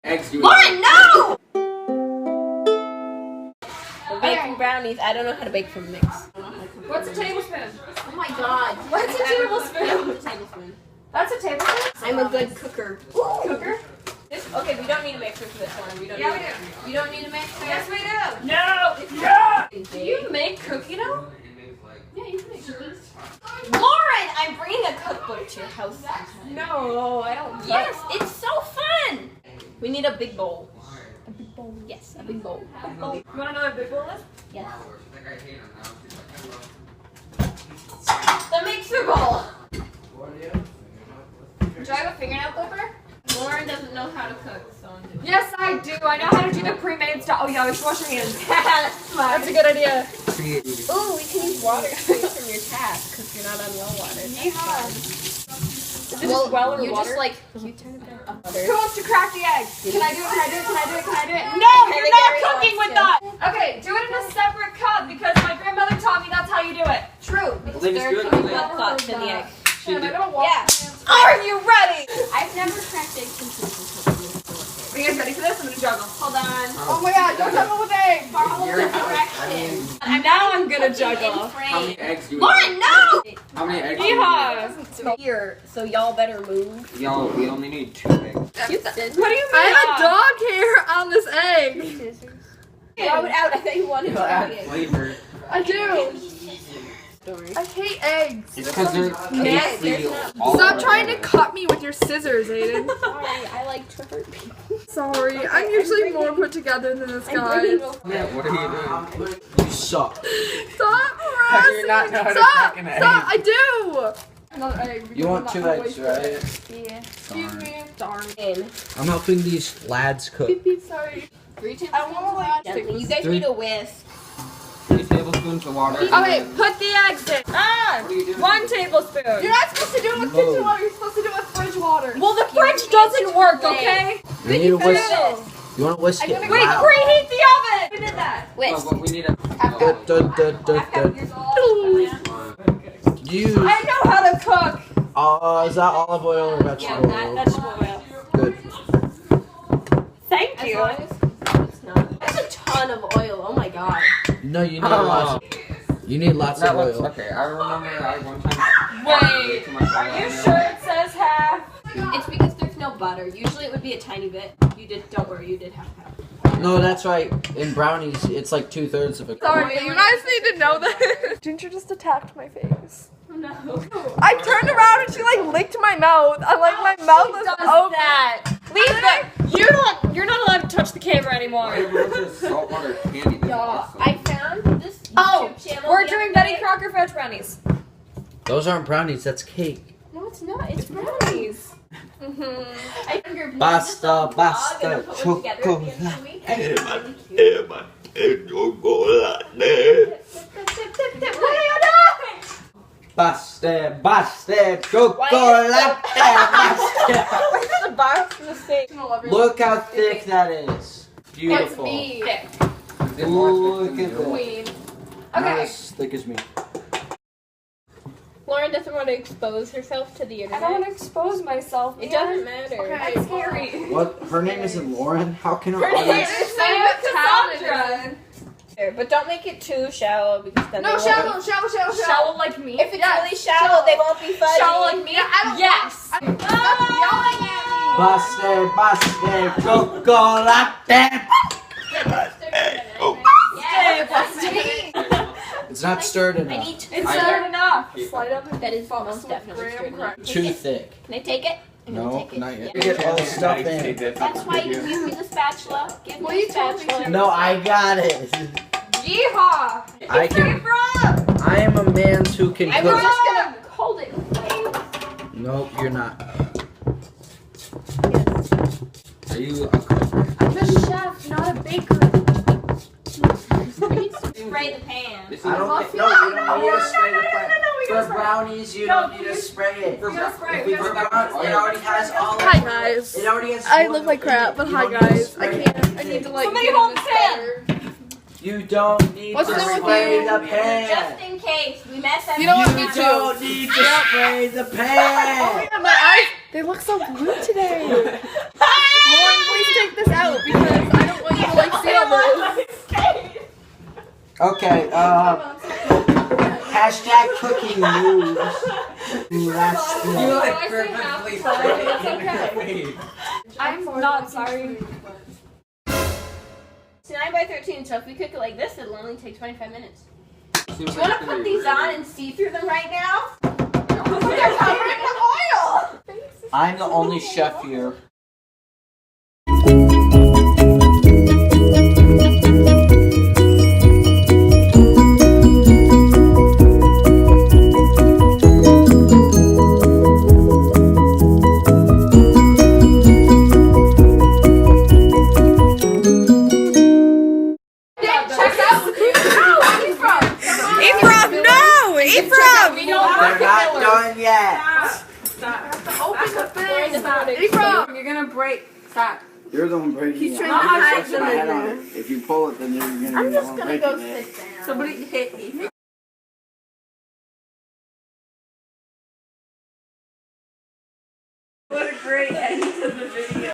Lauren, no! We're baking brownies. I don't know how to bake from mix. What's a tablespoon? Oh my god. What's a tablespoon? That's a tablespoon? I'm a good cooker. Cooker? Okay, we don't need a mixer for this one. We don't Yeah, need we do. You don't need a mixer? Yes, we do. No! Yeah! Do you make cookie dough? Yeah, you can make cookies. Lauren, I'm bringing a cookbook to your house sometime. No, I don't. Yes, it's so fun! We need a big bowl. A big bowl? Yes, a big bowl. You want to know what a big bowl is? Yes. The mixer bowl! Do I have a fingernail clipper? Lauren doesn't know how to cook, so I'm doing it. Yes, I do. I know how to do the pre-made stuff. Oh, yeah, we should wash your hands. That's a good idea. Ooh, we can use water straight from your tap because you're not on well water. Yeah. Is it Well, just well or you water? just like, you turn it down. Who wants to crack the egg? Can I do it? Can I do it? Can I do it? Can I do it? Okay, No, you're not Gary cooking wants with to. that. Okay, do it in a separate cup because my grandmother taught me that's how you do it. True, because then just they're do it coming with up cut to the egg. Damn, I don't wash Yeah. my hands. Are you ready? I've never cracked eggs since we Are you guys ready for this? I'm gonna juggle. Hold on. Oh my god, don't juggle with eggs. Follow the directions. And now I'm gonna juggle. How many eggs do we Lauren, no! How many eggs do we Yeehaw! Here, so y'all better move. Y'all, we only need 2 eggs. You said. What do you mean? I have a dog hair on this egg. Throw it out. I thought you wanted It'll to add eat it. flavor. I do. I hate eggs. It's because they're Yes, free there's not- all Stop over. trying to cut me with your scissors, Aiden. Sorry, I like to hurt people. Sorry, Okay, I'm usually I'm more put together than this I'm guy. bringing Yeah, what are you doing? You suck. Stop harassing You're not me. know how to Stop! crack an egg. Stop! I do! Another egg. You want 2 eggs, right? Yeah. Excuse me. Darn. I'm helping these lads cook. Beep, beep, sorry. 3 tablespoons I wanna, of like, water. stick You guys three- need a whisk. 3 tablespoons of water. Okay, put the eggs in. Ah! What are you doing? 1 tablespoon. You're not supposed to do it with kitchen water. You're supposed to do it with fridge water. Well, the fridge doesn't work, okay? You need a whisk. You want to whisk it? Wait, Wow. preheat the oven. We did that. Oh, Whisk. but we need a... Dun, dun, dun, dun, dun. Use. I know how to cook. Is that olive oil or vegetable oil? Vegetable oil. Good. Thank As you. long as it's not. That's a ton of oil. Oh my god. No, you need lots. You need lots That of looks... oil. Okay, I remember I one time... Wait, too much oil are you in sure there. it says half? It's because there's no butter. Usually it would be a tiny bit. You did. Don't worry. You did half. No, that's right. In brownies, it's like 2/3 of a cup. Sorry, but you guys need to know that. Ginger just attacked my face. Oh no. I turned around and she like licked my mouth. I like my mouth was open. That. Leave it. You're not allowed to touch the camera anymore. Why was this saltwater candy? This is awesome. I found this Oh, YouTube channel. we're the doing other Betty day. Crocker fudge brownies. Those aren't brownies, that's cake. No, it's not. It's brownies. I figured Basta, basta, chocolate. Basta, basta, chocolate, basta. The bar from the state. Look how thick that is. Beautiful. me. Ooh, look at that. Queen. Not Okay. as thick as me. Lauren doesn't want to expose herself to the I internet. don't want to expose myself. It doesn't matter. Okay. That's scary. What? Her name isn't Lauren? How can her Her name audience... is Cassandra. But don't make it too shallow because then No, they won't shallow, shallow like me. If it's really shallow, they won't be fuzzy. Shallow like me? Yes. Stop yelling at me. Basta, basta, chocolate. It's not stirred I enough. need to. It's I- not enough. Slide up and That is focus most with definitely graham stirred enough. crackers. Too thick. Can I take it? I'm gonna No, take it. not yet. Yeah. Get all the stuff in. That's why you give me the spatula. Give Well, me you the told me spatula. to. No, I got it. Yeehaw. I can. I am a man who can I was cook. just gonna hold it in place. Nope, you're not. Are you a cook? I'm a chef, not a baker. Spray the pan. This is I don't think. No, you don't need to spray the pan. For brownies, you don't need to spray it. You gotta spray. If we put brownies, it already has all. Hi guys. It already has. I look like crap, but You hi don't need to guys. I spray can't. I anything. need to like. Somebody get hold in this the pan. better. You don't need What's to wrong with spray you? the Just pan. in case we mess up. You know what? Me You too. don't need to spray the Oh my pan. god, my eyes, they look so blue today. Lauren, please take this out because I don't want you to like see all this. Okay, hashtag cooking news. That's You the like perfectly sprayed it in her face. I'm not sorry. It's 9 by 13, so if we cook it like this, it'll only take 25 minutes. Seems Do you like want it's to gonna put be these really- on and see through them right now? They're covered in oil! I'm the only chef here. They're not done yet. Open the thing. Ephraim, you're gonna break. Stop. You're the one breaking He's it. trying I'm to just hide resting my them in head on there. it. If you pull it, then you're gonna be the one breaking it. down. Somebody hit Ephraim. What a great end to the video.